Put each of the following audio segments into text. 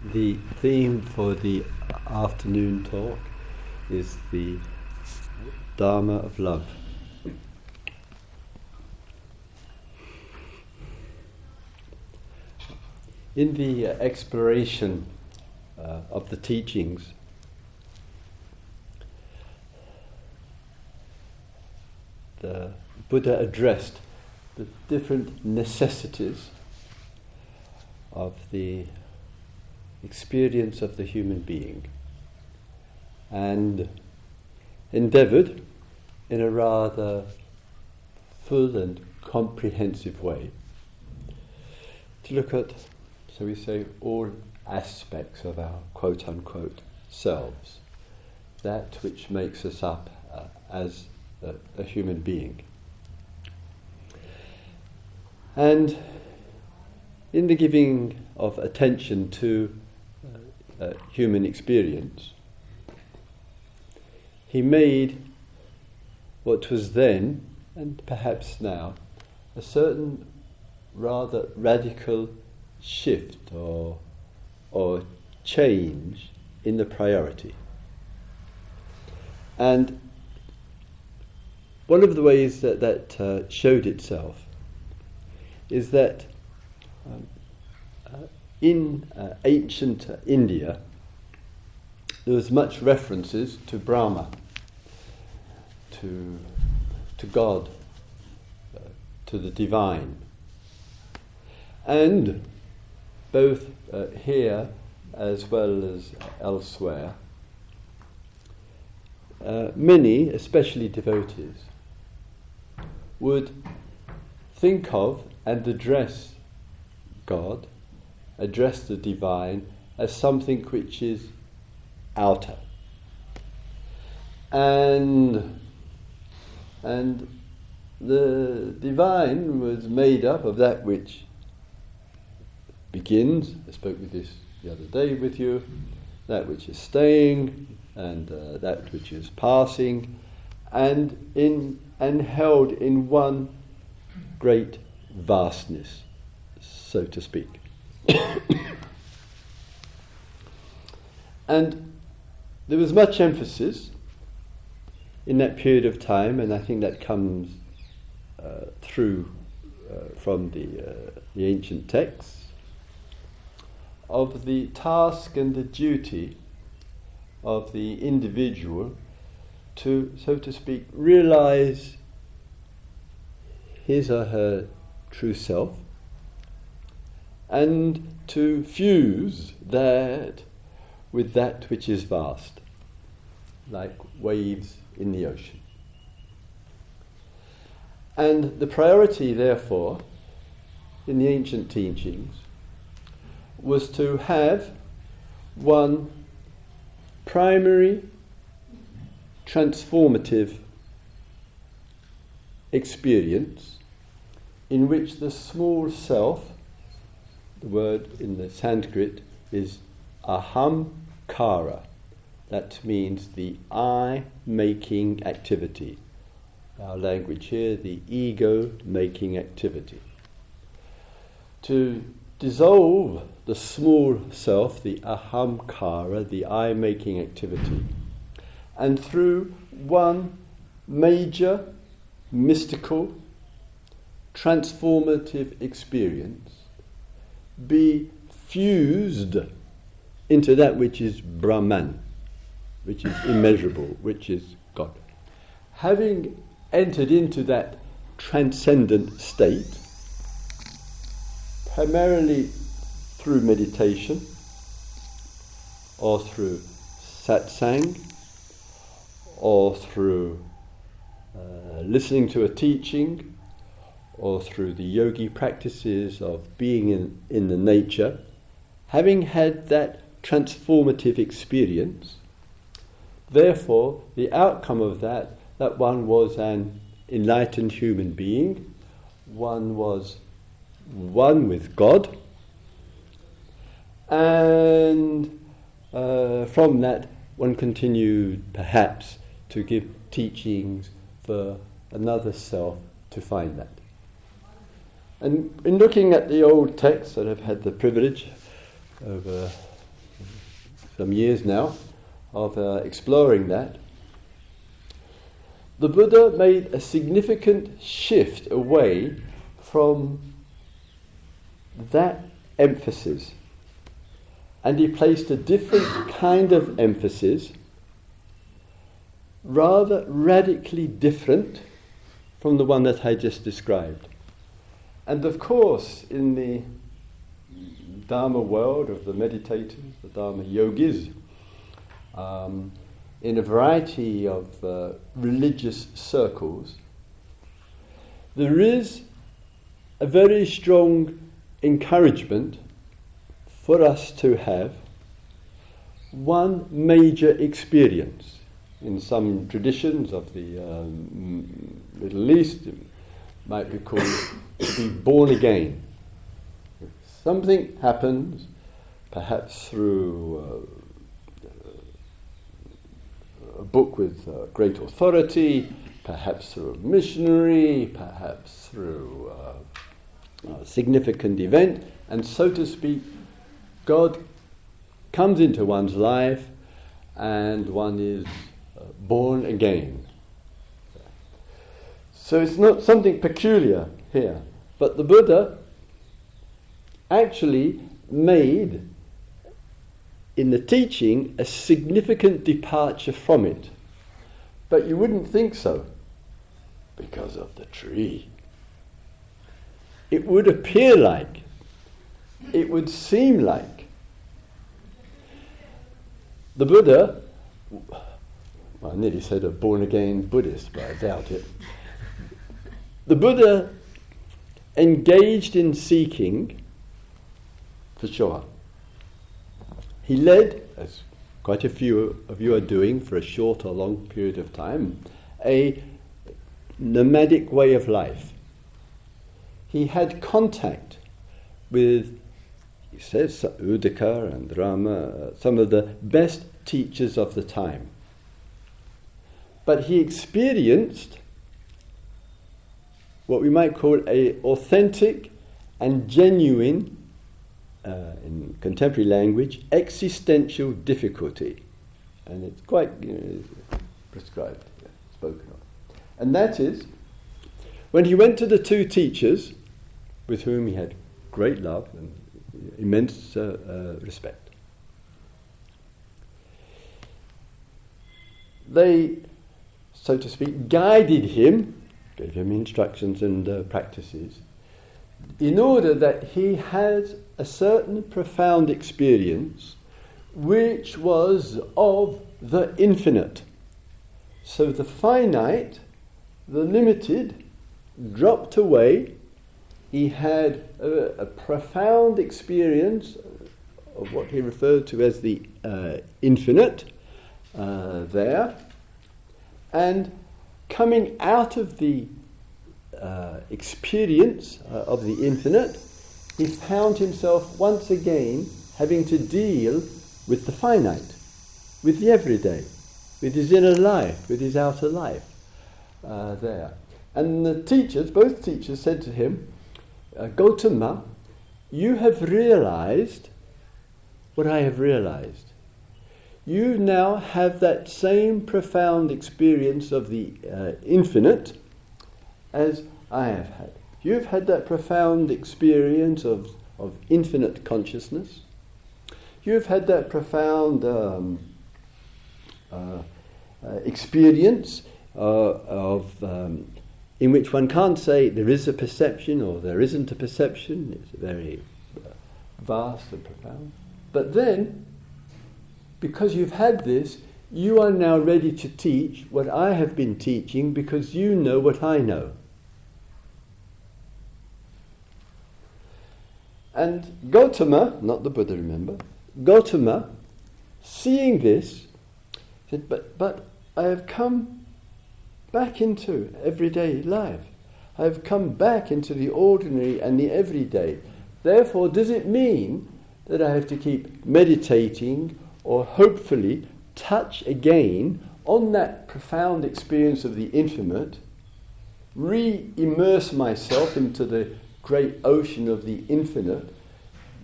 The theme for the afternoon talk is the Dharma of love. In the exploration of the teachings, the Buddha addressed the different necessities of the experience of the human being and endeavoured in a rather full and comprehensive way to look at, so we say, all aspects of our quote-unquote selves, that which makes us up as a human being. And in the giving of attention to human experience, he made what was then, and perhaps now, a certain rather radical shift or change in the priority. And one of the ways that showed itself is that in ancient India, there was much references to Brahma, to God, to the divine. And both here as well as elsewhere, many, especially devotees, would think of and address God, address the divine as something which is outer. And the divine was made up of that which begins, I spoke with this the other day with you, that which is staying, and that which is passing, and held in one great vastness, so to speak. And there was much emphasis in that period of time, and I think that comes through from the ancient texts, of the task and the duty of the individual to, so to speak, realize his or her true self, and to fuse that with that which is vast, like waves in the ocean. And the priority, therefore, in the ancient teachings, was to have one primary transformative experience in which the small self, the word in the Sanskrit is ahamkara, that means the I-making activity. Our language here, the ego-making activity. To dissolve the small self, the ahamkara, the I-making activity, and through one major, mystical, transformative experience, be fused into that which is Brahman, which is immeasurable, which is God. Having entered into that transcendent state, primarily through meditation, or through satsang, or through listening to a teaching, or through the yogi practices of being in the nature, having had that transformative experience, therefore the outcome of that one was an enlightened human being, one was one with God, and from that one continued perhaps to give teachings for another self to find that. And in looking at the old texts that I've had the privilege over some years now of exploring that, the Buddha made a significant shift away from that emphasis, and he placed a different kind of emphasis, rather radically different from the one that I just described. And of course, in the Dharma world of the meditators, the Dharma yogis, in a variety of religious circles, there is a very strong encouragement for us to have one major experience. In some traditions of the Middle East, it might be called to be born again. Something happens, perhaps through a book with great authority, perhaps through a missionary, perhaps through a significant event, and so to speak, God comes into one's life and one is born again. So it's not something peculiar here, but the Buddha actually made in the teaching a significant departure from it. But you wouldn't think so because of the tree. It would appear like, it would seem like the Buddha, well, I nearly said a born-again Buddhist, but I doubt it. The Buddha engaged in seeking, for sure. He led, as quite a few of you are doing for a short or long period of time, a nomadic way of life. He had contact with, he says, Uddaka and Dharma, some of the best teachers of the time. But he experienced what we might call a authentic and genuine, in contemporary language, existential difficulty. And it's quite prescribed, spoken of. And that is, when he went to the two teachers, with whom he had great love and immense respect, they, so to speak, guided him, gave him instructions and practices, in order that he has a certain profound experience which was of the infinite. So the finite, the limited, dropped away. He had a profound experience of what he referred to as the infinite there. And coming out of the experience of the infinite, he found himself once again having to deal with the finite, with the everyday, with his inner life, with his outer life there. And the teachers, both teachers, said to him, Gautama, you have realized what I have realized. You now have that same profound experience of the infinite as I have had. You've had that profound experience of infinite consciousness. You've had that profound experience in which one can't say there is a perception or there isn't a perception. It's very vast and profound. But then, because you've had this, you are now ready to teach what I have been teaching because you know what I know. And Gautama, not the Buddha, remember, Gautama, seeing this, said, but I have come back into everyday life. I have come back into the ordinary and the everyday. Therefore, does it mean that I have to keep meditating or hopefully touch again on that profound experience of the infinite, re-immerse myself into the great ocean of the infinite,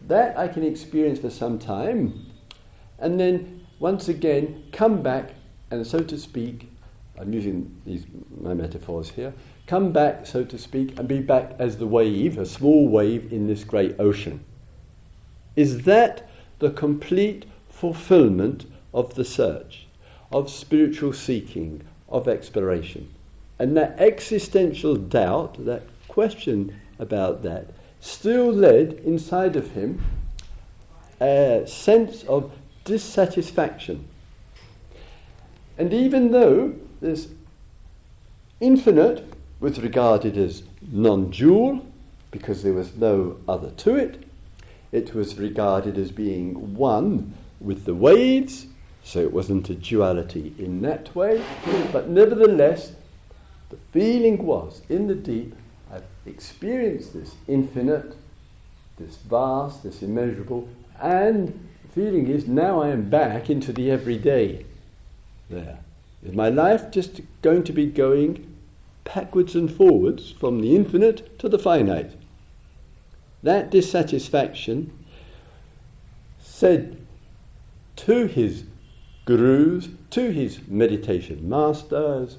that I can experience for some time, and then once again come back and, so to speak, I'm using my metaphors here, come back, so to speak, and be back as the wave, a small wave in this great ocean. Is that the complete fulfillment of the search, of spiritual seeking, of exploration? And that existential doubt, that question about that, still led inside of him a sense of dissatisfaction. And even though this infinite was regarded as non-dual, because there was no other to it, it was regarded as being one with the waves, so it wasn't a duality in that way, but nevertheless, the feeling was, in the deep, I've experienced this infinite, this vast, this immeasurable, and the feeling is, now I am back into the everyday there. Is my life just going to be going backwards and forwards from the infinite to the finite? That dissatisfaction said to his gurus, to his meditation masters,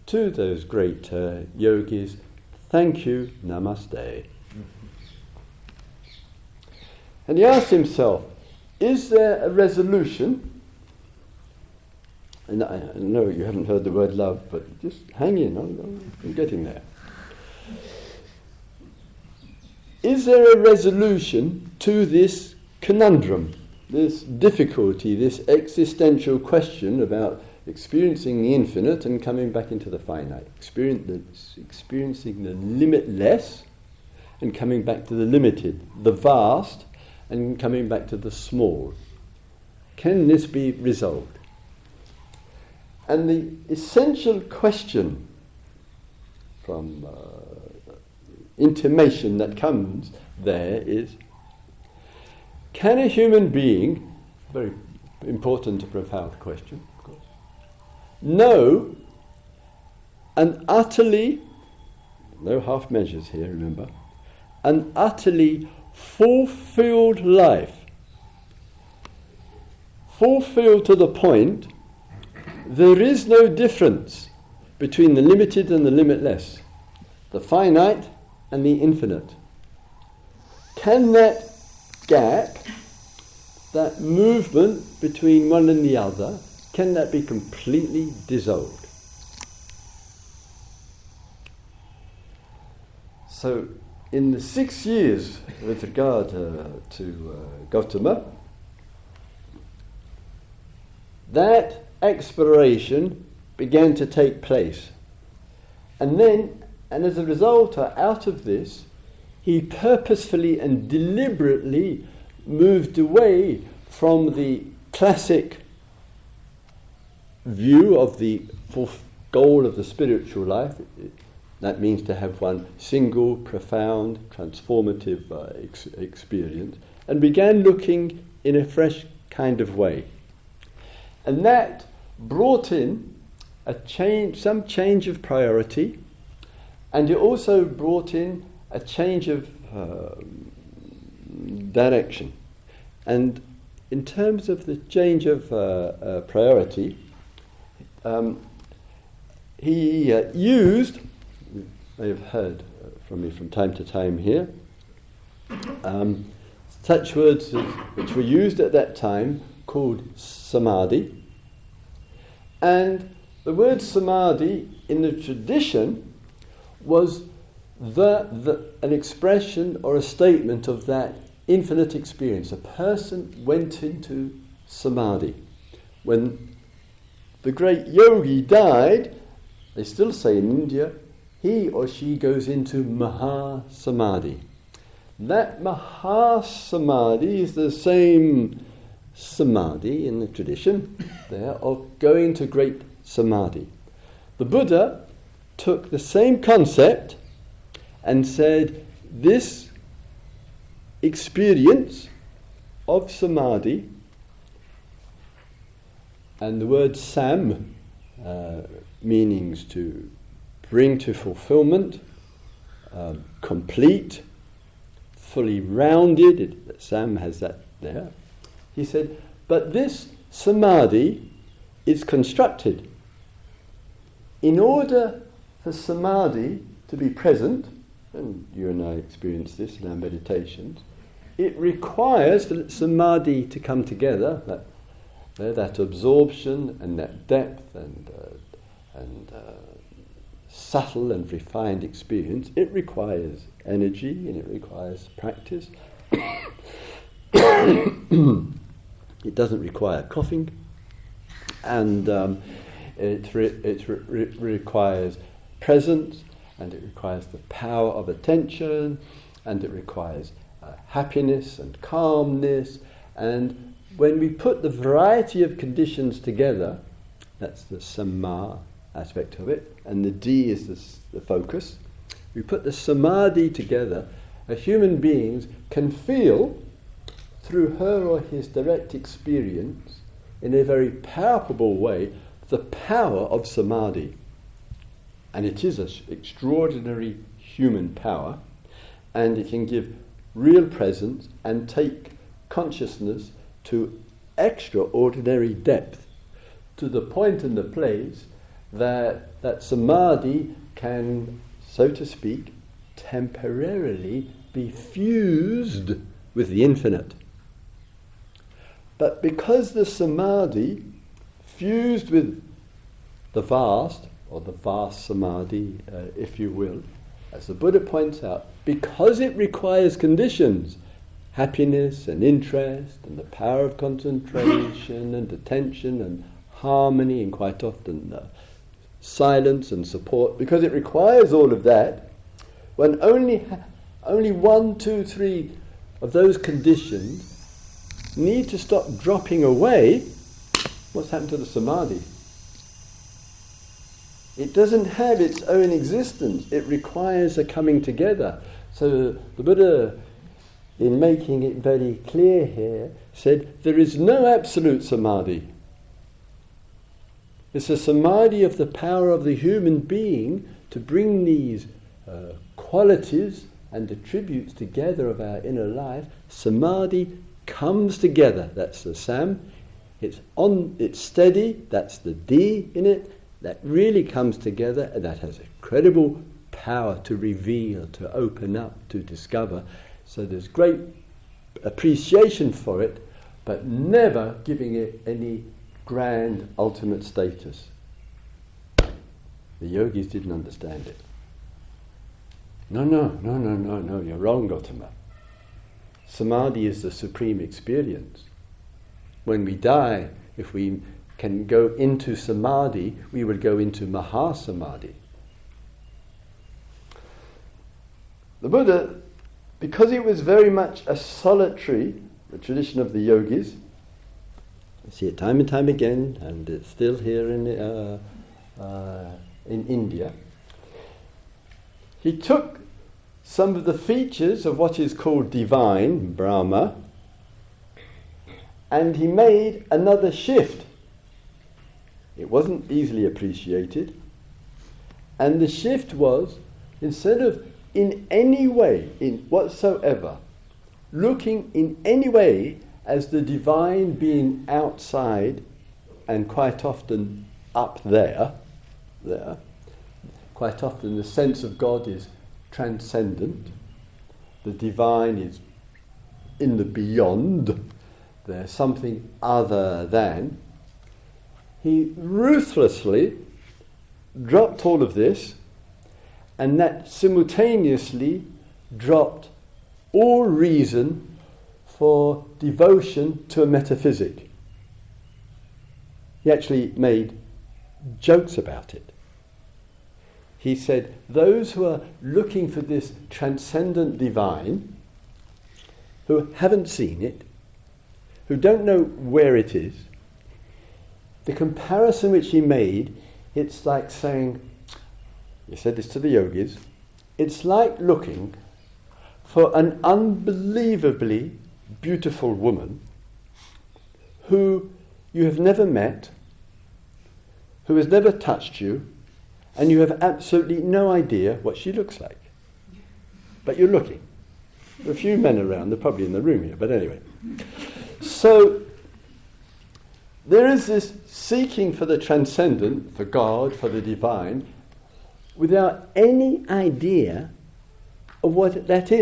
to those great yogis, thank you, namaste. And he asked himself, is there a resolution? And I know you haven't heard the word love, but just hang in, I'm getting there. Is there a resolution to this conundrum, this difficulty, this existential question about experiencing the infinite and coming back into the finite, experiencing the limitless and coming back to the limited, the vast and coming back to the small? Can this be resolved? And the essential question from intimation that comes there is, can a human being, very important and profound question, of course, know an utterly, no half measures here, remember, an utterly fulfilled life, fulfilled to the point there is no difference between the limited and the limitless, the finite and the infinite? Can that gap, that movement between one and the other, can that be completely dissolved? So, in the 6 years with regard to Gautama, that exploration began to take place. And as a result, out of this, he purposefully and deliberately moved away from the classic view of the goal of the spiritual life. That means to have one single, profound, transformative experience, and began looking in a fresh kind of way. And that brought in some change of priority, and it also brought in a change of direction. And in terms of the change of priority, he used, you may have heard from me from time to time here, such words which were used at that time called samadhi. And the word samadhi in the tradition was an expression or a statement of that infinite experience. A person went into samadhi. When the great yogi died, they still say in India, he or she goes into mahasamadhi. That mahasamadhi is the same samadhi in the tradition there of going to great samadhi. The Buddha took the same concept and said this experience of samadhi, and the word sam meanings to bring to fulfillment, complete, fully rounded. Sam has that there. He said, But this samadhi is constructed. In order for samadhi to be present, and you and I experience this in our meditations, it requires for samadhi to come together, that absorption and that depth and subtle and refined experience. It requires energy and it requires practice. It doesn't require coughing, and it requires presence, and it requires the power of attention, and it requires happiness and calmness. And when we put the variety of conditions together, that's the samma aspect of it, and the D is the focus. We put the samadhi together, a human being can feel through her or his direct experience in a very palpable way the power of samadhi. And it is an extraordinary human power, and it can give real presence and take consciousness to extraordinary depth, to the point and the place that samadhi can, so to speak, temporarily be fused with the infinite. But because the samadhi fused with the vast, or the vast samadhi, if you will, as the Buddha points out, because it requires conditions, happiness and interest and the power of concentration and attention and harmony and quite often silence and support, because it requires all of that, when only 1, 2, 3 of those conditions need to stop dropping away, what's happened to the samadhi? It doesn't have its own existence. It requires a coming together. So the Buddha, in making it very clear here, said there is no absolute samadhi. It's a samadhi of the power of the human being to bring these qualities and attributes together of our inner life. Samadhi comes together. That's the sam. It's steady. That's the D in it. That really comes together, and that has incredible power to reveal, to open up, to discover. So there's great appreciation for it, but never giving it any grand ultimate status. The yogis didn't understand it. No, you're wrong, Gautama. Samadhi is the supreme experience. When we die, if we can go into samadhi, we will go into mahasamadhi. The Buddha, because it was very much a solitary, the tradition of the yogis, I see it time and time again, and it's still here in India. He took some of the features of what is called divine, Brahma, and he made another shift. It wasn't easily appreciated. And the shift was, instead of in any way, in whatsoever, looking in any way as the divine being outside and quite often up there, quite often the sense of God is transcendent, the divine is in the beyond, there's something other than. He ruthlessly dropped all of this, and that simultaneously dropped all reason for devotion to a metaphysic. He actually made jokes about it. He said, those who are looking for this transcendent divine, who haven't seen it, who don't know where it is, the comparison which he made, it's like saying, he said this to the yogis, it's like looking for an unbelievably beautiful woman who you have never met, who has never touched you, and you have absolutely no idea what she looks like. But you're looking. There are a few men around, they're probably in the room here, but anyway. So there is this seeking for the transcendent, for God, for the divine, without any idea of what that is.